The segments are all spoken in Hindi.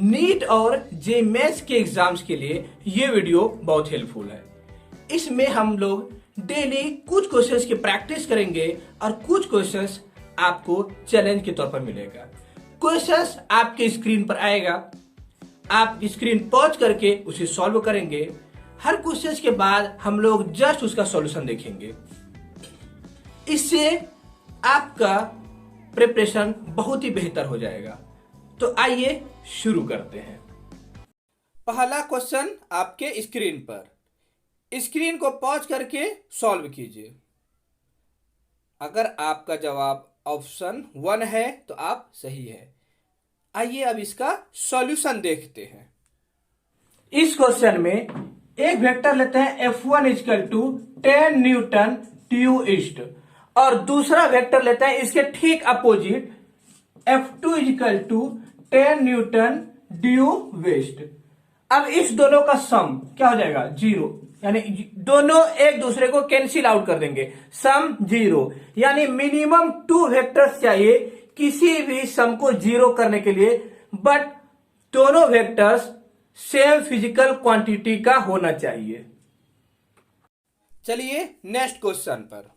नीट और जे मेंस के एग्जाम्स के लिए ये वीडियो बहुत हेल्पफुल है। इसमें हम लोग डेली कुछ क्वेश्चंस की प्रैक्टिस करेंगे और कुछ क्वेश्चंस आपको चैलेंज के तौर पर मिलेगा। क्वेश्चंस आपके स्क्रीन पर आएगा, आप स्क्रीन पॉज करके उसे सॉल्व करेंगे। हर क्वेश्चंस के बाद हम लोग जस्ट उसका सॉल्यूशन देखेंगे। इससे आपका प्रिपरेशन बहुत ही बेहतर हो जाएगा। तो आइए शुरू करते हैं। पहला क्वेश्चन आपके स्क्रीन पर, स्क्रीन को पॉज करके सॉल्व कीजिए। अगर आपका जवाब ऑप्शन 1 है तो आप सही है। आइए अब इसका सॉल्यूशन देखते हैं। इस क्वेश्चन में एक वेक्टर लेते हैं F1 equal to 10 newton due east और दूसरा वेक्टर लेते हैं इसके ठीक opposite F2 equal to 10 newton due west. अब इस दोनों का सम क्या हो जाएगा? 0, यानी दोनों एक दूसरे को कैंसिल आउट कर देंगे। सम 0, यानी मिनिमम 2 वेक्टर्स चाहिए किसी भी सम को 0 करने के लिए, बट दोनों वेक्टर्स सेम फिजिकल क्वांटिटी का होना चाहिए। चलिए नेक्स्ट क्वेश्चन पर,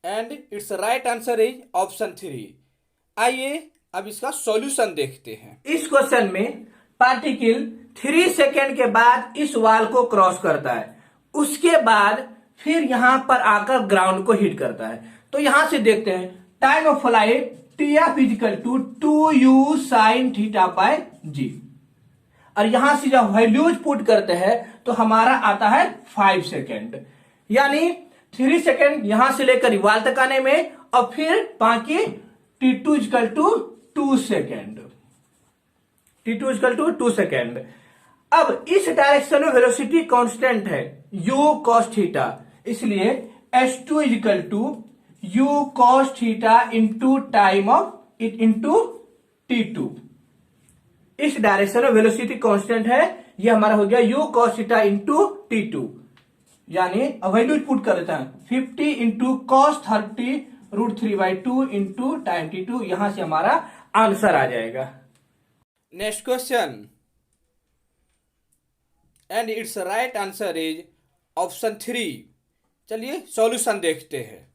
and it's right answer is option 3। आइए अब इसका सॉल्यूशन देखते हैं। इस क्वेश्चन में पार्टिकल 3 सेकेंड के बाद इस वॉल को क्रॉस करता है, उसके बाद फिर यहां पर आकर ग्राउंड को हिट करता है। तो यहां से देखते हैं time of flight TF equal to 2u sin theta by g, और यहां से जब वैल्यूज पुट करते हैं तो हमारा आता है 5 सेकेंड, यानी 3 सेकेंड यहां से लेकर वॉल तक आने में, और फिर बाकी T2 equal to 2 second. T2 equal to 2 second. अब इस डायरेक्शन में वेलोसिटी कांस्टेंट है u cos थीटा, इसलिए S2 equal to u cos theta into time of it into T2। इस डायरेक्शन में वेलोसिटी कांस्टेंट है, यह हमारा हो गया u cos theta into T2, यानी वैल्यू पुट कर देता है 50 into cos 30 √3/2 into time T2। यहां से हमारा आंसर आ जाएगा। Next question, and it's right answer is option 3। चलिए सॉल्यूशन देखते हैं।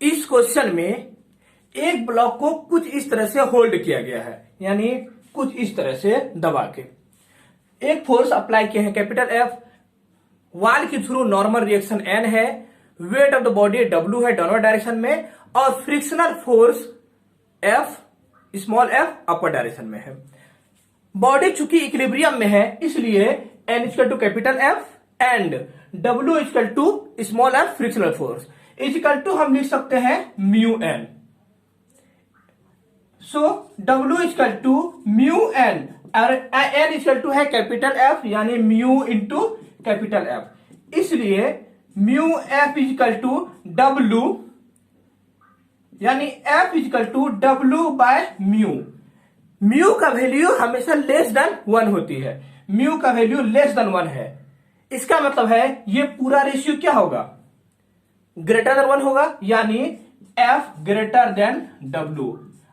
इस क्वेश्चन में एक ब्लॉक को कुछ इस तरह से होल्ड किया गया है, यानी कुछ इस तरह से दबा के एक फोर्स अप्लाई किए हैं कैपिटल F, वॉल के थ्रू नॉर्मल रिएक्शन N है, weight of the body W है डाउनवर्ड डायरेक्शन में, और frictional force F small f upper direction में है। बॉडी चूंकि इक्विलिब्रियम में है इसलिए N equal to capital F and W equal to small f frictional force equal to हम लिख सकते हैं mu n। So W equal to mu n और N इक्वल टू है कैपिटल F, यानी म्यू इंटू कैपिटल F, इसलिए mu F equal to W, यानी F equal to W by mu. Mu का वैल्यू हमेशा लेस देन 1 होती है, म्यू का वैल्यू लेस देन 1 है। इसका मतलब है ये पूरा रेशियो क्या होगा? ग्रेटर देन 1 होगा, यानी F greater than W।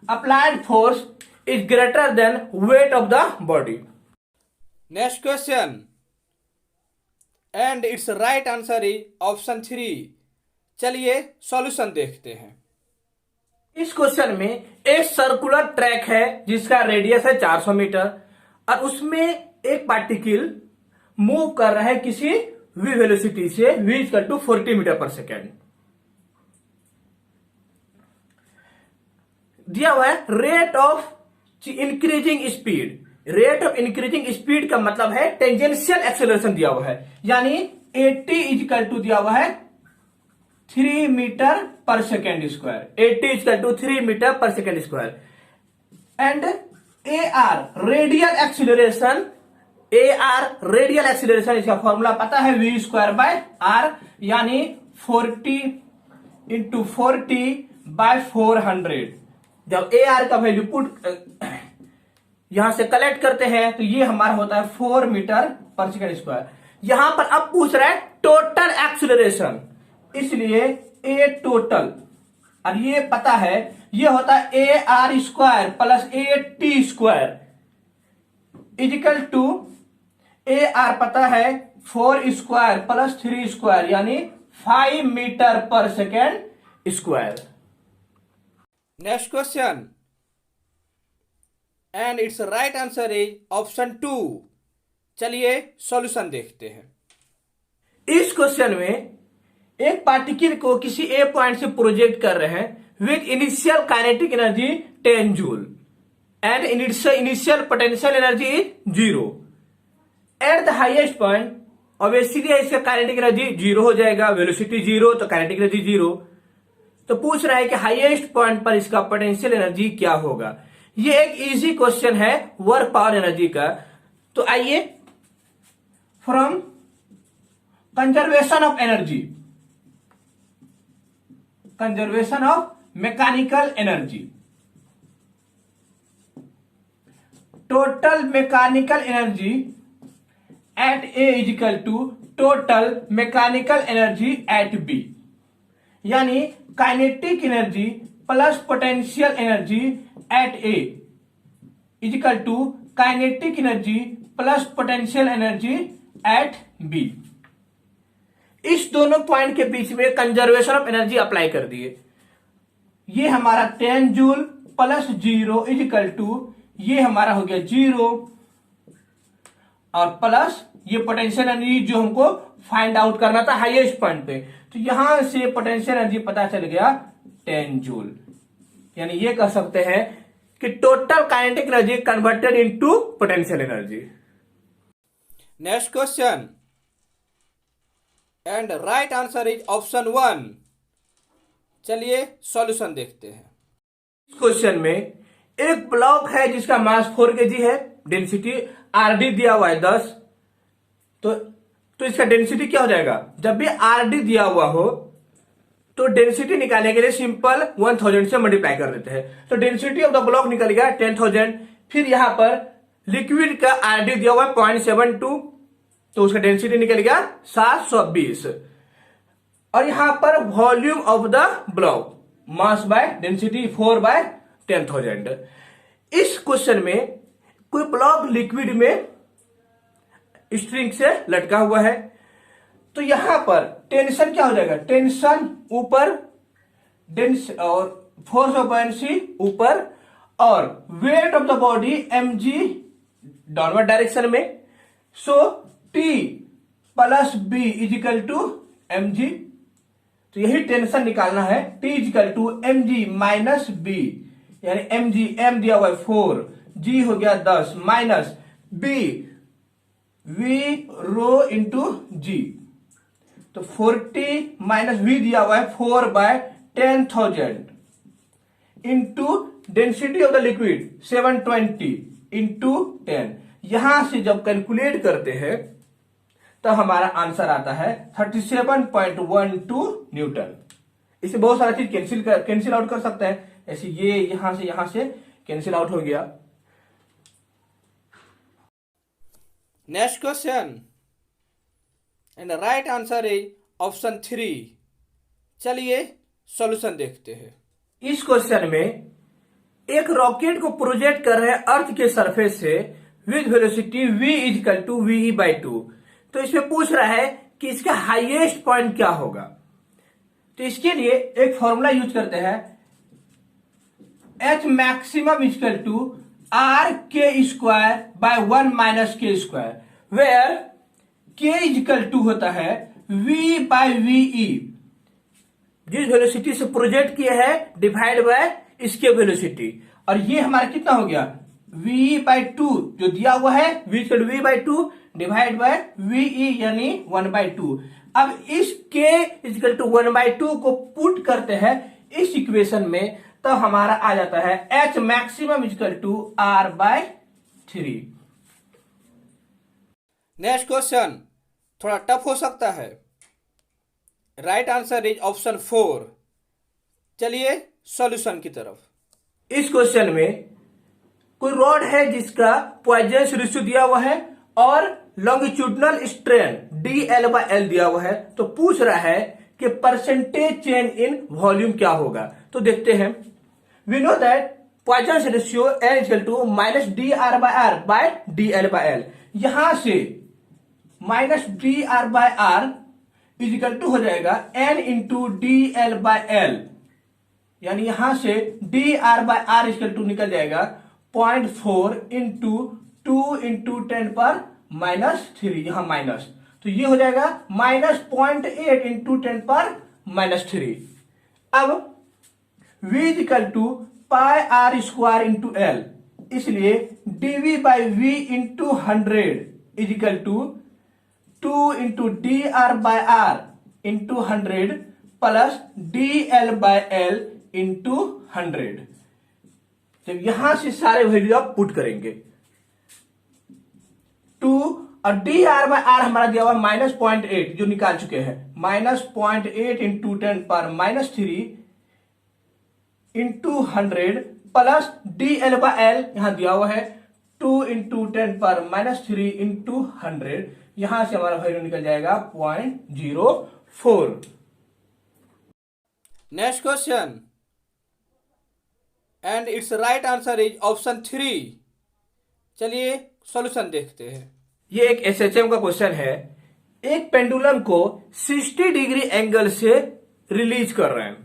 Applied force is greater than wait of the body. Next question, and it's right answer is option 3। चलिए सॉल्यूशन देखते हैं। इस क्वेश्चन में एक सर्कुलर ट्रैक है जिसका रेडियस है 400 मीटर, और उसमें एक पार्टिकल मूव कर रहा है किसी v वेलोसिटी से, v equal to 40 metre per second. दिया हुआ है rate of increasing speed. Rate of increasing speed का मतलब है टेंजेंशियल एक्सेलरेशन दिया हुआ है, यानी 80 इक्वल टू दिया हुआ है 3 metre per second square. 80 equal to 3 metre per second square. And AR radial acceleration, AR radial acceleration, इसका फॉर्मूला पता है v स्क्वायर बाय r, यानी 40 इंटू 40 बाय 400। जब AR का वैल्यू पुट यहां से कलेक्ट करते हैं तो ये हमारा होता है 4 मीटर पर सेकेंड स्क्वायर। यहां पर अब पूछ रहा है टोटल एक्सीलरेशन, इसलिए A टोटल, और ये पता है ये होता है AR square plus AT square, equal to A R पता है 4 स्क्वायर प्लस 3 स्क्वायर यानी 5 metre per second square. Next question and it's right answer is option 2। चलिए सॉल्यूशन देखते हैं। इस क्वेश्चन में एक पार्टिकल को किसी ए पॉइंट से प्रोजेक्ट कर रहे हैं with initial kinetic energy 10 joule and initial potential energy is 0 at the highest point. Obviously इसका काइनेटिक एनर्जी 0 हो जाएगा, वेलोसिटी 0 तो काइनेटिक एनर्जी 0। तो पूछ रहा है कि हाईएस्ट पॉइंट पर इसका पोटेंशियल एनर्जी क्या होगा। ये एक इजी क्वेश्चन है वर्क पावर एनर्जी का। तो आइए from conservation of energy, conservation of mechanical energy, total mechanical energy at A is equal to total mechanical energy at B, यानी kinetic energy plus potential energy at A is equal to kinetic energy plus potential energy at B. इस दोनों पॉइंट के बीच में कंजर्वेशन ऑफ एनर्जी अप्लाई कर दिए। ये हमारा 10 joule plus 0 is equal to ये हमारा हो गया 0 और प्लस ये पोटेंशियल एनर्जी जो हमको फाइंड आउट करना था हाईएस्ट पॉइंट पे। तो यहां से पोटेंशियल एनर्जी पता चल गया 10 जूल, यानी ये कह सकते हैं कि total kinetic energy converted into potential energy. Next question and right answer is option 1। चलिए सॉल्यूशन देखते हैं। इस क्वेश्चन में एक ब्लॉक है जिसका मास 4 kg है, डेंसिटी आरडी दिया हुआ है 10। तो इसका डेंसिटी क्या हो जाएगा, जब भी आरडी दिया हुआ हो तो डेंसिटी निकालने के लिए सिंपल 1000 से मल्टीप्लाई कर देते हैं। तो डेंसिटी ऑफ द ब्लॉक निकल गया 10,000। फिर यहां पर लिक्विड का आरडी दिया हुआ है 0.72, तो उसका डेंसिटी निकल गया 720। और यहां पर volume of the block mass by density 4/10,000। इस क्वेश्चन में कोई ब्लॉक लिक्विड में स्ट्रिंग से लटका हुआ है, तो यहां पर टेंशन क्या हो जाएगा, टेंशन ऊपर और फोर्स ऑफ बायनेंसी ऊपर और weight of the body mg downward direction में। So T plus B is equal to mg। तो यही टेंशन निकालना है, T is equal to mg minus B, यानी mg m दिया हुआ है 4, g हो गया 10 minus b v rho into g। तो 40 माइनस v दिया हुआ है 4/10,000 into density of the liquid 720 into 10। यहां से जब कैलकुलेट करते हैं तो हमारा आंसर आता है 37.12 न्यूटन। इसे बहुत सारा चीज कैंसिल आउट कर सकते हैं, ऐसे ये यहां से कैंसिल आउट हो गया। Next question and right answer is option 3। चलिए सॉल्यूशन देखते हैं। इस क्वेश्चन में एक रॉकेट को प्रोजेक्ट कर रहे हैं अर्थ के सरफेस से with velocity v is equal to ve/2। तो इसमें पूछ रहा है कि इसका हाईएस्ट पॉइंट क्या होगा। तो इसके लिए एक फॉर्मूला यूज करते हैं, h maximum is equal to r² minus k square, where k is equal to होता है v/ve, जिस वेलोसिटी से प्रोजेक्ट किया है डिवाइड बाय इसके वेलोसिटी। और ये हमारा कितना हो गया v/2 जो दिया हुआ है v/2 डिवाइड बाय ve यानी 1/2। अब इस k इक्वल टू 1/2 को पुट करते हैं इस इक्वेशन में, तो हमारा आ जाता है h maximum equal to r/3। Next question थोड़ा टफ हो सकता है। Right answer is option 4। चलिए सॉल्यूशन की तरफ। इस क्वेश्चन में कोई रॉड है जिसका पॉइजनस रेशियो दिया हुआ है और लॉन्गिट्यूडनल स्ट्रेन dl/L दिया हुआ है। तो पूछ रहा है कि परसेंटेज चेंज इन वॉल्यूम क्या होगा। तो देखते हैं, we know that Poisson ratio n equal to minus D R by D L by L. यहां से minus D R by R is equal to हो जाएगा n into D L by L, यानी यहां से D R by R equal to निकल जाएगा 0.4 इंटू 2 इंटू 10⁻³ यहां माइनस, तो ये हो जाएगा -0.8 इंटू 10⁻³ अब v equal to pi R square into L, इसलिए dv by V into 100 is equal to 2 into D R by R into 100 plus D L by L into 100। जब यहां से सारे वैल्यू आप पुट करेंगे 2 और डी आर बाय आर हमारा दिया हुआ -0.8 जो निकाल चुके हैं, -0.8 into 10⁻³ into 100 plus D L by L यहां दिया हुआ है 2 इंटू 10⁻³ इंटू 100, यहां से हमारा वैल्यू निकल जाएगा 0.04। Next question and it's right answer is option 3। चलिए सॉल्यूशन देखते हैं। ये एक एसएचएम का क्वेश्चन है। एक पेंडुलम को 60 डिग्री एंगल से रिलीज कर रहे हैं,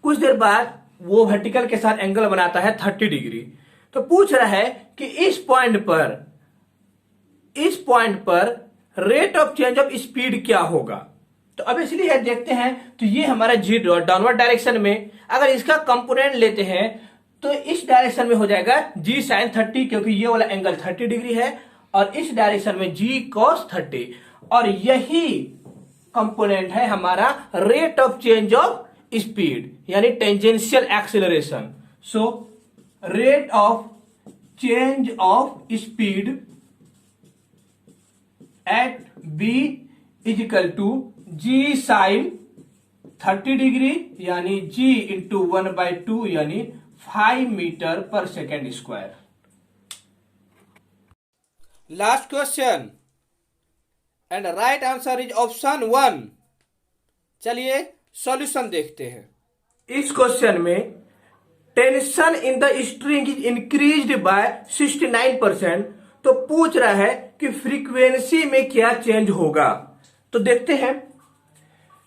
कुछ देर बाद वो वर्टिकल के साथ एंगल बनाता है 30 डिग्री। तो पूछ रहा है कि इस पॉइंट पर rate of change of speed क्या होगा। तो अब इसलिए देखते हैं, तो ये हमारा जी डाउनवर्ड डायरेक्शन में, अगर इसका कंपोनेंट लेते हैं तो इस डायरेक्शन में हो जाएगा जी साइन 30, क्योंकि ये वाला एंगल 30 डिग्री है, और इस डायरेक्शन में जी कॉस 30, और यही कंपोनेंट है हमारा rate of change of speed यानी tangential acceleration. So rate of change of speed at B is equal to g sine 30 degree यानी जी इंटू 1/2 यानी 5 metre per second square. Last question and right answer is option 1। चलिए सॉल्यूशन देखते हैं। इस क्वेश्चन में tension in the string is increased by 69%, तो पूछ रहा है कि फ्रीक्वेंसी में क्या चेंज होगा। तो देखते हैं,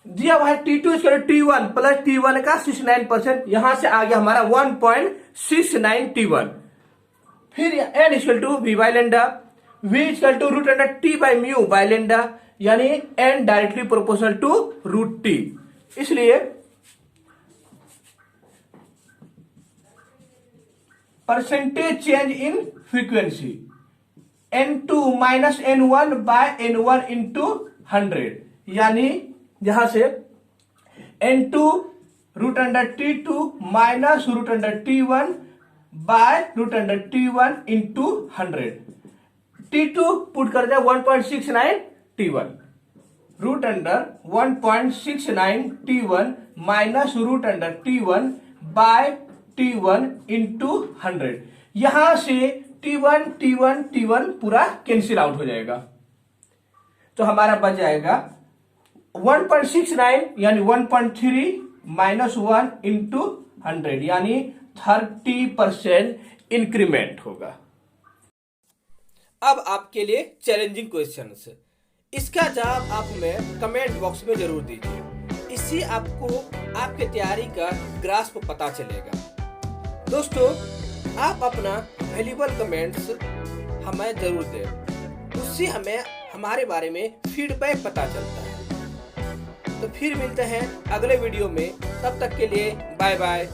दिया हुआ है T2 T1 प्लस T1 का 69%, यहां से आ गया हमारा 1.69 T1। फिर n equal to v by lambda, v equal to √t by mu by lambda, यानी n directly proportional to √t। इसलिए percentage change in frequency n2 minus n1 by n1 into 100, यानी यहां से n2 √t2 minus √t1 bye √t1 into 100। t2 put कर दिया 1.69 t1 √1.69 t1 minus √t1 bye t1 into 100। यहां से t1 पूरा कैंसिल आउट हो जाएगा, तो हमारा बच जाएगा 1.69 यानी 1.3 माइनस 1 इंटू 100 यानी 30% इंक्रीमेंट होगा। अब आपके लिए चैलेंजिंग क्वेश्चंस, इसका जवाब आप हमें कमेंट बॉक्स में जरूर दीजिए, इससे आपको आपके तैयारी का ग्रास्प पता चलेगा। दोस्तों, आप अपना वैल्यूएबल कमेंट्स हमें जरूर दें, उससे हमें हमारे बारे में फीडबैक पता चलता है। तो फिर मिलते हैं अगले वीडियो में, तब तक के लिए बाय बाय।